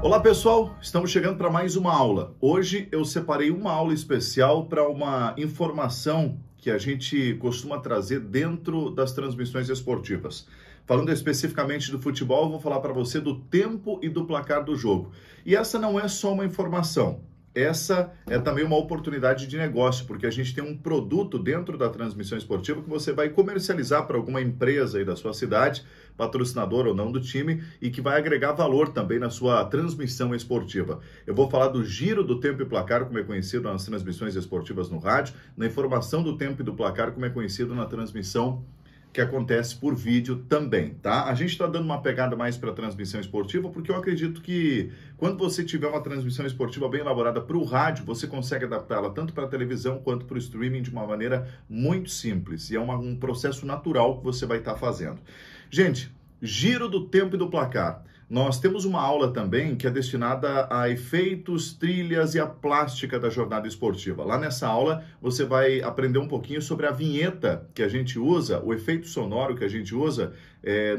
Olá pessoal, estamos chegando para mais uma aula. Hoje eu separei uma aula especial para uma informação que a gente costuma trazer dentro das transmissões esportivas. Falando especificamente do futebol, eu vou falar para você do tempo e do placar do jogo. E essa não é só uma informação. Essa é também uma oportunidade de negócio, porque a gente tem um produto dentro da transmissão esportiva que você vai comercializar para alguma empresa aí da sua cidade, patrocinador ou não do time, e que vai agregar valor também na sua transmissão esportiva. Eu vou falar do giro do tempo e placar, como é conhecido nas transmissões esportivas no rádio, na informação do tempo e do placar, como é conhecido na transmissão que acontece por vídeo também, tá? A gente está dando uma pegada mais para a transmissão esportiva, porque eu acredito que quando você tiver uma transmissão esportiva bem elaborada para o rádio, você consegue adaptá-la tanto para a televisão quanto para o streaming de uma maneira muito simples. E é um processo natural que você vai estar fazendo. Gente, giro do tempo e do placar. Nós temos uma aula também que é destinada a efeitos, trilhas e a plástica da jornada esportiva. Lá nessa aula você vai aprender um pouquinho sobre a vinheta que a gente usa, o efeito sonoro que a gente usa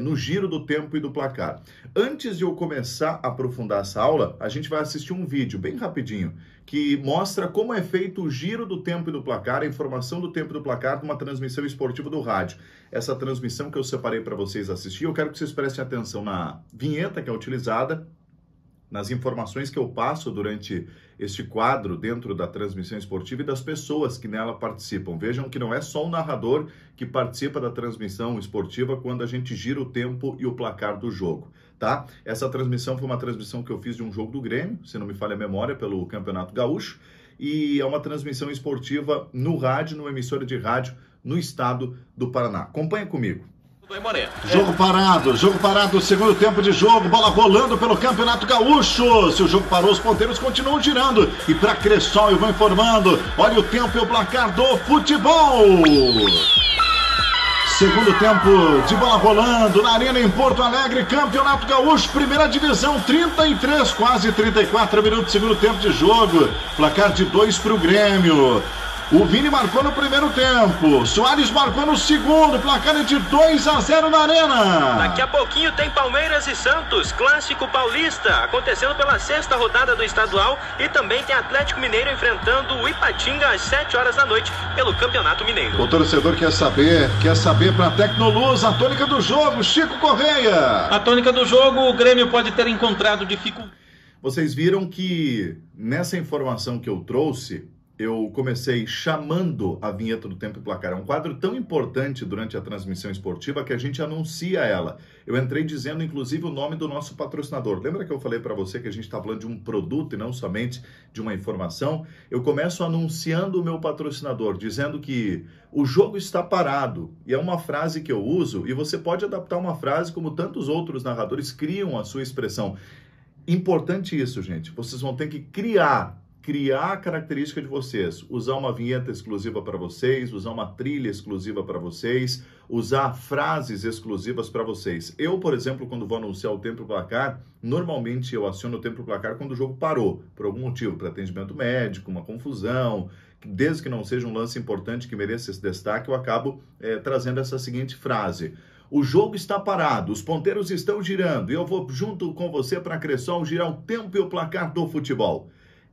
no giro do tempo e do placar. Antes de eu começar a aprofundar essa aula, a gente vai assistir um vídeo bem rapidinho que mostra como é feito o giro do tempo e do placar, a informação do tempo e do placar de uma transmissão esportiva do rádio. Essa transmissão que eu separei para vocês assistir, eu quero que vocês prestem atenção na vinheta que é utilizada, nas informações que eu passo durante este quadro dentro da transmissão esportiva e das pessoas que nela participam. Vejam que não é só o narrador que participa da transmissão esportiva quando a gente gira o tempo e o placar do jogo, tá? Essa transmissão foi uma transmissão que eu fiz de um jogo do Grêmio, se não me falha a memória, pelo Campeonato Gaúcho, e é uma transmissão esportiva no rádio, numa emissora de rádio no estado do Paraná. Acompanha comigo. Jogo parado, segundo tempo de jogo, bola rolando pelo Campeonato Gaúcho. Se o jogo parou, os ponteiros continuam girando. E para Cressol, eu vou informando, olha o tempo e o placar do futebol. Segundo tempo de bola rolando na Arena em Porto Alegre, Campeonato Gaúcho, primeira divisão, 33, quase 34 minutos, segundo tempo de jogo. Placar de 2 para o Grêmio. O Vini marcou no primeiro tempo, Soares marcou no segundo, placar é de 2-0 na Arena. Daqui a pouquinho tem Palmeiras e Santos, clássico paulista, acontecendo pela 6ª rodada do estadual, e também tem Atlético Mineiro enfrentando o Ipatinga às 7 horas da noite pelo Campeonato Mineiro. O torcedor quer saber para a Tecnoluz, a tônica do jogo, Chico Correia. A tônica do jogo, o Grêmio pode ter encontrado dificuldade. Vocês viram que nessa informação que eu trouxe, eu comecei chamando a vinheta do tempo e placar. É um quadro tão importante durante a transmissão esportiva que a gente anuncia ela. Eu entrei dizendo, inclusive, o nome do nosso patrocinador. Lembra que eu falei para você que a gente está falando de um produto e não somente de uma informação? Eu começo anunciando o meu patrocinador, dizendo que o jogo está parado. E é uma frase que eu uso, e você pode adaptar uma frase como tantos outros narradores criam a sua expressão. Importante isso, gente. Vocês vão ter que criar a característica de vocês, usar uma vinheta exclusiva para vocês, usar uma trilha exclusiva para vocês, usar frases exclusivas para vocês. Eu, por exemplo, quando vou anunciar o tempo e placar, normalmente eu aciono o tempo e placar quando o jogo parou, por algum motivo, para atendimento médico, uma confusão, desde que não seja um lance importante que mereça esse destaque, eu acabo trazendo essa seguinte frase: o jogo está parado, os ponteiros estão girando, e eu vou junto com você para a Cressol girar o tempo e o placar do futebol.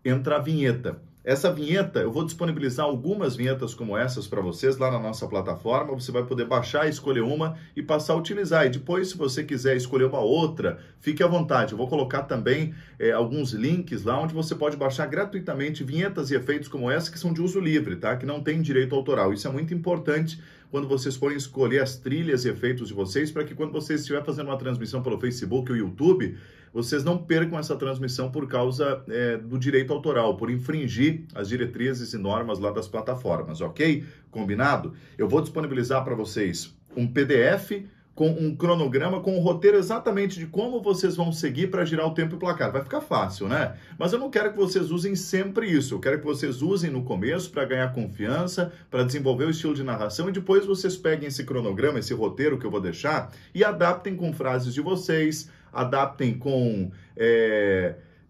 Entra a vinheta. Essa vinheta, eu vou disponibilizar algumas vinhetas como essas para vocês lá na nossa plataforma. Você vai poder baixar, escolher uma e passar a utilizar. E depois, se você quiser escolher uma outra, fique à vontade. Eu vou colocar também alguns links lá onde você pode baixar gratuitamente vinhetas e efeitos como essa que são de uso livre, tá? Que não tem direito autoral. Isso é muito importante quando vocês forem escolher as trilhas e efeitos de vocês, para que quando vocês estiverem fazendo uma transmissão pelo Facebook ou YouTube, vocês não percam essa transmissão por causa do direito autoral, por infringir as diretrizes e normas lá das plataformas, ok? Combinado? Eu vou disponibilizar para vocês um PDF com um cronograma, com um roteiro exatamente de como vocês vão seguir para girar o tempo e placar. Vai ficar fácil, né? Mas eu não quero que vocês usem sempre isso. Eu quero que vocês usem no começo para ganhar confiança, para desenvolver o estilo de narração, e depois vocês peguem esse cronograma, esse roteiro que eu vou deixar, e adaptem com frases de vocês, adaptem com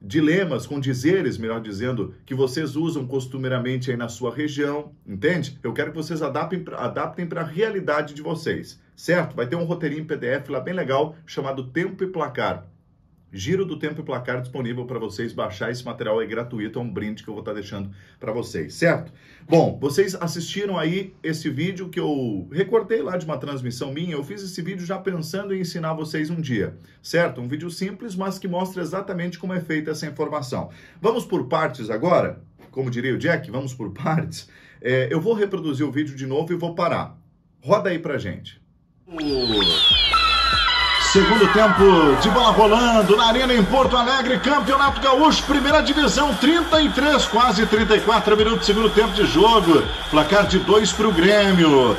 dilemas, com dizeres, melhor dizendo, que vocês usam costumeiramente aí na sua região, entende? Eu quero que vocês adaptem para a realidade de vocês, certo? Vai ter um roteirinho em PDF lá bem legal, chamado Tempo e Placar. Giro do Tempo e Placar disponível para vocês baixar. Esse material é gratuito, é um brinde que eu vou estar deixando para vocês, certo? Bom, vocês assistiram aí esse vídeo que eu recortei lá de uma transmissão minha. Eu fiz esse vídeo já pensando em ensinar vocês um dia, certo? Um vídeo simples, mas que mostra exatamente como é feita essa informação. Vamos por partes agora? Como diria o Jack, vamos por partes. Eu vou reproduzir o vídeo de novo e vou parar. Roda aí pra gente. Segundo tempo de bola rolando na Arena em Porto Alegre, Campeonato Gaúcho, primeira divisão, 33, quase 34 minutos, segundo tempo de jogo. Placar de 2 para o Grêmio.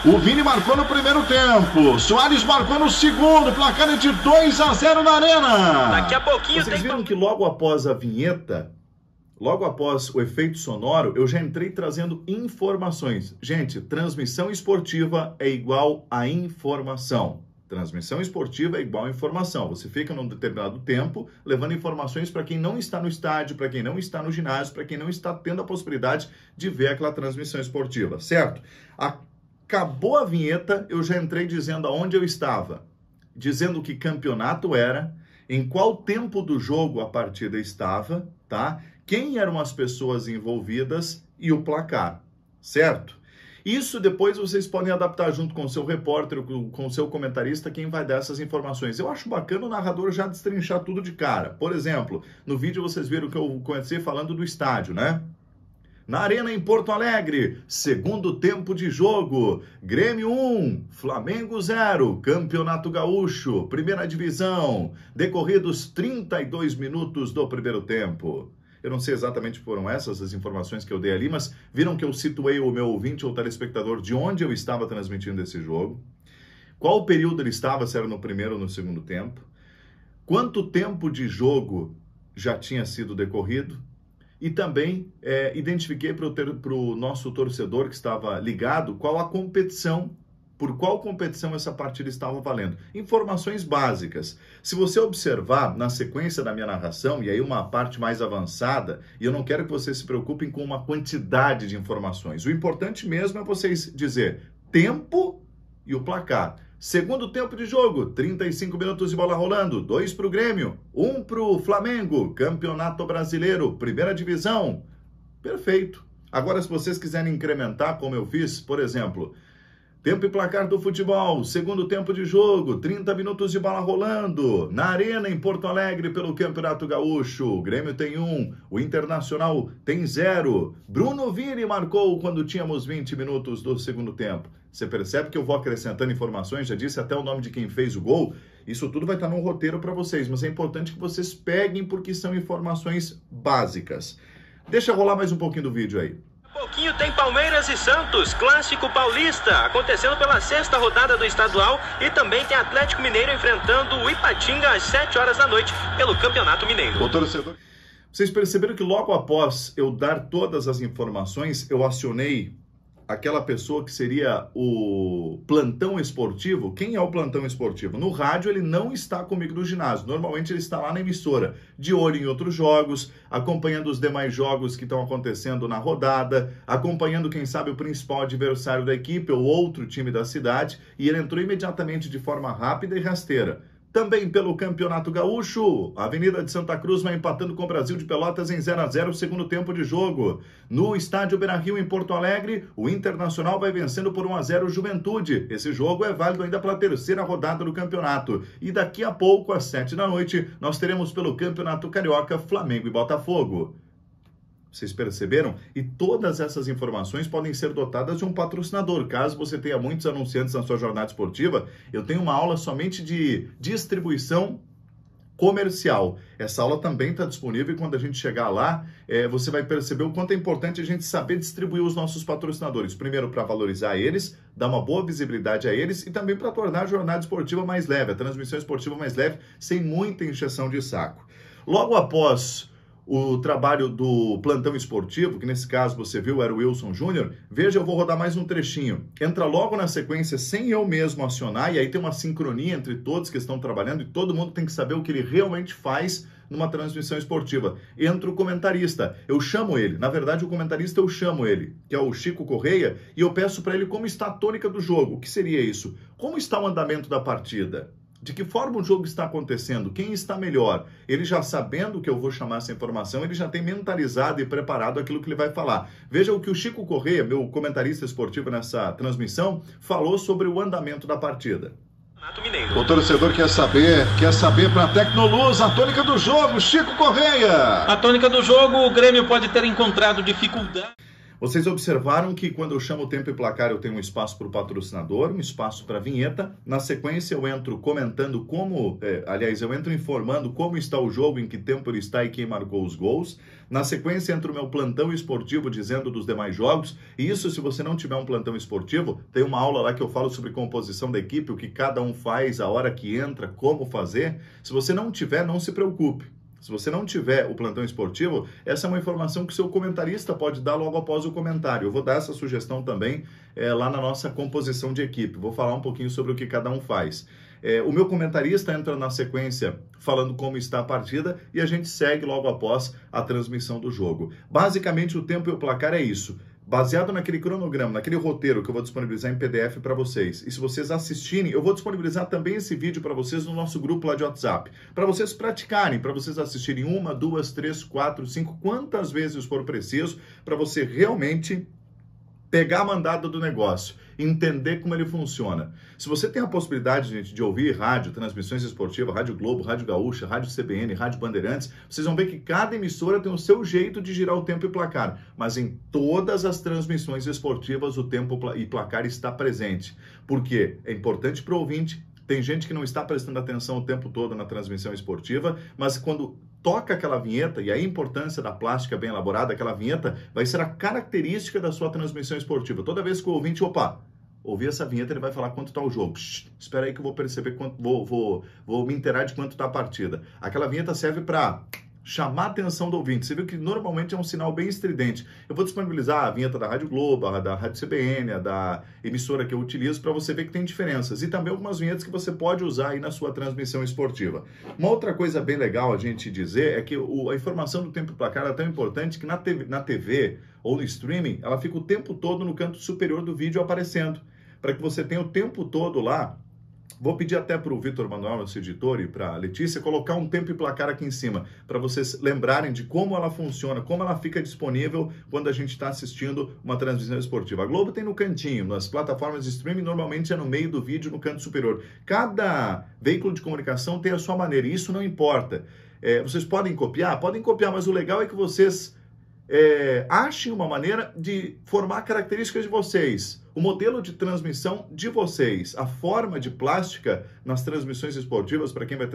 O Vini marcou no primeiro tempo, Soares marcou no segundo, placar é de 2-0 na Arena. Daqui a pouquinho Vocês viram que logo após a vinheta, logo após o efeito sonoro, eu já entrei trazendo informações. Gente, transmissão esportiva é igual a informação. Transmissão esportiva é igual a informação. Você fica num determinado tempo levando informações para quem não está no estádio, para quem não está no ginásio, para quem não está tendo a possibilidade de ver aquela transmissão esportiva, certo? Acabou a vinheta, eu já entrei dizendo aonde eu estava, dizendo que campeonato era, em qual tempo do jogo a partida estava, tá? Quem eram as pessoas envolvidas e o placar, certo? Isso depois vocês podem adaptar junto com o seu repórter, com o seu comentarista, quem vai dar essas informações. Eu acho bacana o narrador já destrinchar tudo de cara. Por exemplo, no vídeo vocês viram que eu comecei falando do estádio, né? Na Arena em Porto Alegre, segundo tempo de jogo, Grêmio 1, Flamengo 0, Campeonato Gaúcho, primeira divisão, decorridos 32 minutos do primeiro tempo. Eu não sei exatamente foram essas as informações que eu dei ali, mas viram que eu situei o meu ouvinte ou telespectador de onde eu estava transmitindo esse jogo, qual período ele estava, se era no primeiro ou no segundo tempo, quanto tempo de jogo já tinha sido decorrido, e também identifiquei para o nosso torcedor que estava ligado qual a competição, por qual competição essa partida estava valendo. Informações básicas. Se você observar na sequência da minha narração, e aí uma parte mais avançada, e eu não quero que vocês se preocupem com uma quantidade de informações. O importante mesmo é vocês dizer tempo e o placar. Segundo tempo de jogo, 35 minutos de bola rolando, 2 para o Grêmio, 1 para o Flamengo, Campeonato Brasileiro, primeira divisão. Perfeito. Agora, se vocês quiserem incrementar, como eu fiz, por exemplo, tempo e placar do futebol, segundo tempo de jogo, 30 minutos de bola rolando, na Arena em Porto Alegre pelo Campeonato Gaúcho, o Grêmio tem 1, o Internacional tem 0, Bruno Vini marcou quando tínhamos 20 minutos do segundo tempo. Você percebe que eu vou acrescentando informações, já disse até o nome de quem fez o gol, isso tudo vai estar no roteiro para vocês, mas é importante que vocês peguem porque são informações básicas. Deixa eu rolar mais um pouquinho do vídeo aí. Pouquinho tem Palmeiras e Santos, clássico paulista, acontecendo pela 6ª rodada do estadual, e também tem Atlético Mineiro enfrentando o Ipatinga às 7 horas da noite pelo Campeonato Mineiro. Vocês perceberam que logo após eu dar todas as informações, eu acionei aquela pessoa que seria o plantão esportivo. Quem é o plantão esportivo? No rádio ele não está comigo no ginásio, normalmente ele está lá na emissora, de olho em outros jogos, acompanhando os demais jogos que estão acontecendo na rodada, acompanhando, quem sabe, o principal adversário da equipe ou outro time da cidade, e ele entrou imediatamente de forma rápida e rasteira. Também pelo Campeonato Gaúcho, a Avenida de Santa Cruz vai empatando com o Brasil de Pelotas em 0-0, segundo tempo de jogo. No Estádio Beira-Rio, em Porto Alegre, o Internacional vai vencendo por 1-0 o Juventude. Esse jogo é válido ainda pela 3ª rodada do campeonato. E daqui a pouco, às 7 da noite, nós teremos pelo Campeonato Carioca, Flamengo e Botafogo. Vocês perceberam? E todas essas informações podem ser dotadas de um patrocinador. Caso você tenha muitos anunciantes na sua jornada esportiva, eu tenho uma aula somente de distribuição comercial. Essa aula também está disponível e quando a gente chegar lá, você vai perceber o quanto é importante a gente saber distribuir os nossos patrocinadores. Primeiro, para valorizar eles, dar uma boa visibilidade a eles e também para tornar a jornada esportiva mais leve, a transmissão esportiva mais leve, sem muita encheção de saco. Logo após o trabalho do plantão esportivo, que nesse caso você viu era o Wilson Júnior, veja, eu vou rodar mais um trechinho. Entra logo na sequência sem eu mesmo acionar, e aí tem uma sincronia entre todos que estão trabalhando e todo mundo tem que saber o que ele realmente faz numa transmissão esportiva. Entra o comentarista, eu chamo ele, na verdade o comentarista eu chamo ele, que é o Chico Correia, e eu peço para ele como está a tônica do jogo. O que seria isso? Como está o andamento da partida? De que forma o jogo está acontecendo? Quem está melhor? Ele já sabendo que eu vou chamar essa informação, ele já tem mentalizado e preparado aquilo que ele vai falar. Veja o que o Chico Correia, meu comentarista esportivo nessa transmissão, falou sobre o andamento da partida. O torcedor quer saber para a Tecnoluz a tônica do jogo, Chico Correia. A tônica do jogo, o Grêmio pode ter encontrado dificuldade. Vocês observaram que quando eu chamo o tempo e placar, eu tenho um espaço para o patrocinador, um espaço para a vinheta. Na sequência, eu entro comentando eu entro informando como está o jogo, em que tempo ele está e quem marcou os gols. Na sequência, entra o meu plantão esportivo dizendo dos demais jogos. E isso, se você não tiver um plantão esportivo, tem uma aula lá que eu falo sobre composição da equipe, o que cada um faz, a hora que entra, como fazer. Se você não tiver, não se preocupe. Se você não tiver o plantão esportivo, essa é uma informação que o seu comentarista pode dar logo após o comentário. Eu vou dar essa sugestão também lá na nossa composição de equipe. Vou falar um pouquinho sobre o que cada um faz. O meu comentarista entra na sequência falando como está a partida e a gente segue logo após a transmissão do jogo. Basicamente, o tempo e o placar é isso. Baseado naquele cronograma, naquele roteiro que eu vou disponibilizar em PDF para vocês. E se vocês assistirem, eu vou disponibilizar também esse vídeo para vocês no nosso grupo lá de WhatsApp. Para vocês praticarem, para vocês assistirem 1, 2, 3, 4, 5, quantas vezes for preciso, para você realmente pegar a mandada do negócio, entender como ele funciona. Se você tem a possibilidade, gente, de ouvir rádio, transmissões esportivas, Rádio Globo, Rádio Gaúcha, Rádio CBN, Rádio Bandeirantes, vocês vão ver que cada emissora tem o seu jeito de girar o tempo e placar, mas em todas as transmissões esportivas o tempo e placar está presente. Por quê? É importante para o ouvinte. Tem gente que não está prestando atenção o tempo todo na transmissão esportiva, mas quando toca aquela vinheta, e a importância da plástica bem elaborada, aquela vinheta vai ser a característica da sua transmissão esportiva. Toda vez que o ouvinte, ouvir essa vinheta, ele vai falar quanto está o jogo. Espera aí que eu vou perceber, vou me inteirar de quanto está a partida. Aquela vinheta serve para chamar a atenção do ouvinte. Você viu que normalmente é um sinal bem estridente. Eu vou disponibilizar a vinheta da Rádio Globo, a da Rádio CBN, a da emissora que eu utilizo, para você ver que tem diferenças. E também algumas vinhetas que você pode usar aí na sua transmissão esportiva. Uma outra coisa bem legal a gente dizer é que a informação do tempo e placar é tão importante que na TV ou no streaming, ela fica o tempo todo no canto superior do vídeo aparecendo, para que você tenha o tempo todo lá. Vou pedir até para o Vitor Manuel, nosso editor, e para a Letícia, colocar um tempo e placar aqui em cima, para vocês lembrarem de como ela funciona, como ela fica disponível quando a gente está assistindo uma transmissão esportiva. A Globo tem no cantinho, nas plataformas de streaming, normalmente é no meio do vídeo, no canto superior. Cada veículo de comunicação tem a sua maneira, e isso não importa. Vocês podem copiar, mas o legal é que vocês achem uma maneira de formar características de vocês, o modelo de transmissão de vocês, a forma de plástica nas transmissões esportivas, para quem vai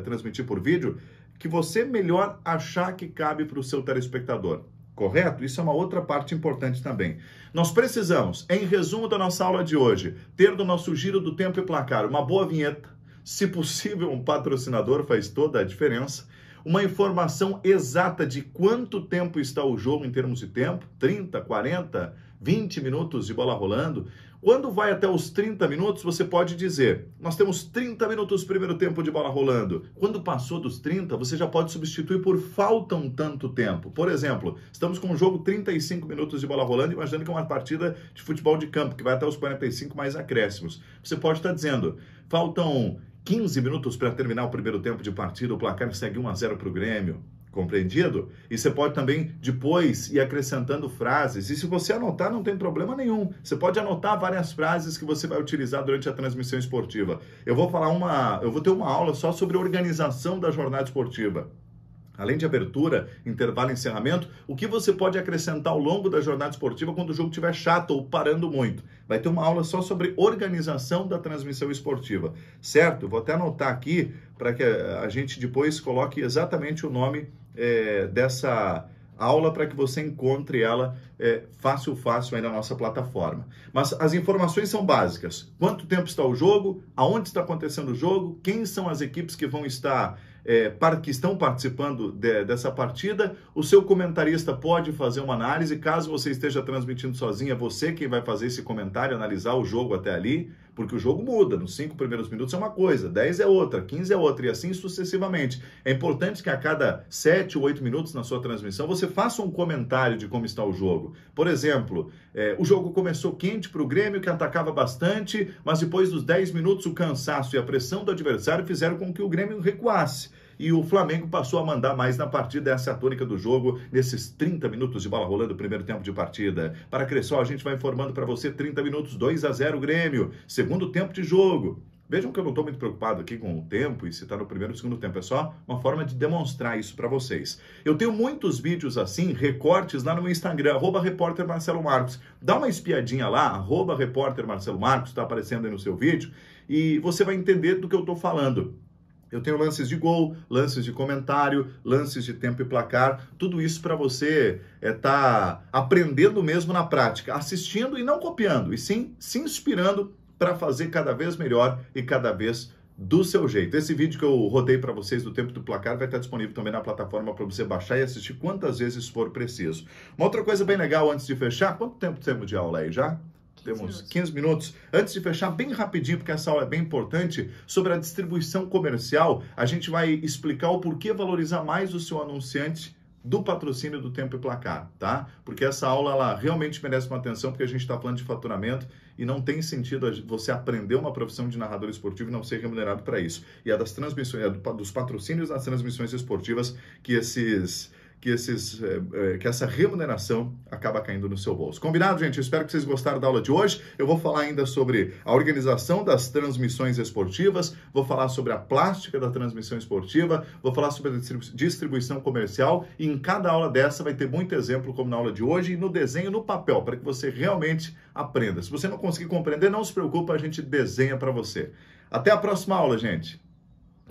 transmitir por vídeo, que você melhor achar que cabe para o seu telespectador. Correto? Isso é uma outra parte importante também. Nós precisamos, em resumo da nossa aula de hoje, ter do nosso giro do tempo e placar uma boa vinheta, se possível um patrocinador, faz toda a diferença, uma informação exata de quanto tempo está o jogo em termos de tempo, 30, 40, 20 minutos de bola rolando. Quando vai até os 30 minutos, você pode dizer, nós temos 30 minutos primeiro tempo de bola rolando. Quando passou dos 30, você já pode substituir por falta um tanto tempo. Por exemplo, estamos com um jogo 35 minutos de bola rolando, imaginando que é uma partida de futebol de campo, que vai até os 45 mais acréscimos. Você pode estar dizendo, faltam 15 minutos para terminar o primeiro tempo de partida, o placar segue 1-0 para o Grêmio. Compreendido? E você pode também, depois, ir acrescentando frases. E se você anotar, não tem problema nenhum. Você pode anotar várias frases que você vai utilizar durante a transmissão esportiva. Eu vou ter uma aula só sobre organização da jornada esportiva. Além de abertura, intervalo e encerramento, o que você pode acrescentar ao longo da jornada esportiva quando o jogo estiver chato ou parando muito. Vai ter uma aula só sobre organização da transmissão esportiva, certo? Eu vou até anotar aqui para que a gente depois coloque exatamente o nome dessa aula para que você encontre ela fácil aí na nossa plataforma. Mas as informações são básicas. Quanto tempo está o jogo? Aonde está acontecendo o jogo? Quem são as equipes que vão estar... que estão participando dessa partida? O seu comentarista pode fazer uma análise. Caso você esteja transmitindo sozinho, é você quem vai fazer esse comentário, analisar o jogo até ali, porque o jogo muda. Nos 5 primeiros minutos é uma coisa, 10 é outra, 15 é outra, e assim sucessivamente. É importante que a cada 7 ou 8 minutos na sua transmissão você faça um comentário de como está o jogo. Por exemplo, o jogo começou quente para o Grêmio, que atacava bastante, mas depois dos 10 minutos o cansaço e a pressão do adversário fizeram com que o Grêmio recuasse. E o Flamengo passou a mandar mais na partida. Essa é a tônica do jogo nesses 30 minutos de bola rolando, primeiro tempo de partida. Para Cressol, a gente vai informando para você, 30 minutos, 2-0 Grêmio. Segundo tempo de jogo. Vejam que eu não estou muito preocupado aqui com o tempo e se está no primeiro ou segundo tempo. É só uma forma de demonstrar isso para vocês. Eu tenho muitos vídeos assim, recortes lá no meu Instagram, @repórtermarcelomarcos. Dá uma espiadinha lá, @repórtermarcelomarcos, está aparecendo aí no seu vídeo, e você vai entender do que eu estou falando. Eu tenho lances de gol, lances de comentário, lances de tempo e placar, tudo isso para você tá aprendendo mesmo na prática, assistindo e não copiando, e sim se inspirando para fazer cada vez melhor e cada vez do seu jeito. Esse vídeo que eu rodei para vocês do tempo do placar vai estar disponível também na plataforma para você baixar e assistir quantas vezes for preciso. Uma outra coisa bem legal antes de fechar, quanto tempo temos de aula aí já? Temos 15 minutos. Antes de fechar, bem rapidinho, porque essa aula é bem importante, sobre a distribuição comercial, a gente vai explicar o porquê valorizar mais o seu anunciante do patrocínio do Tempo e Placar, tá? Porque essa aula, ela realmente merece uma atenção, porque a gente está falando de faturamento e não tem sentido você aprender uma profissão de narrador esportivo e não ser remunerado para isso. E é das transmissões, dos patrocínios das transmissões esportivas que essa remuneração acaba caindo no seu bolso. Combinado, gente? Eu espero que vocês gostaram da aula de hoje. Eu vou falar ainda sobre a organização das transmissões esportivas, vou falar sobre a plástica da transmissão esportiva, vou falar sobre a distribuição comercial, e em cada aula dessa vai ter muito exemplo, como na aula de hoje, e no desenho no papel, para que você realmente aprenda. Se você não conseguir compreender, não se preocupe, a gente desenha para você. Até a próxima aula, gente!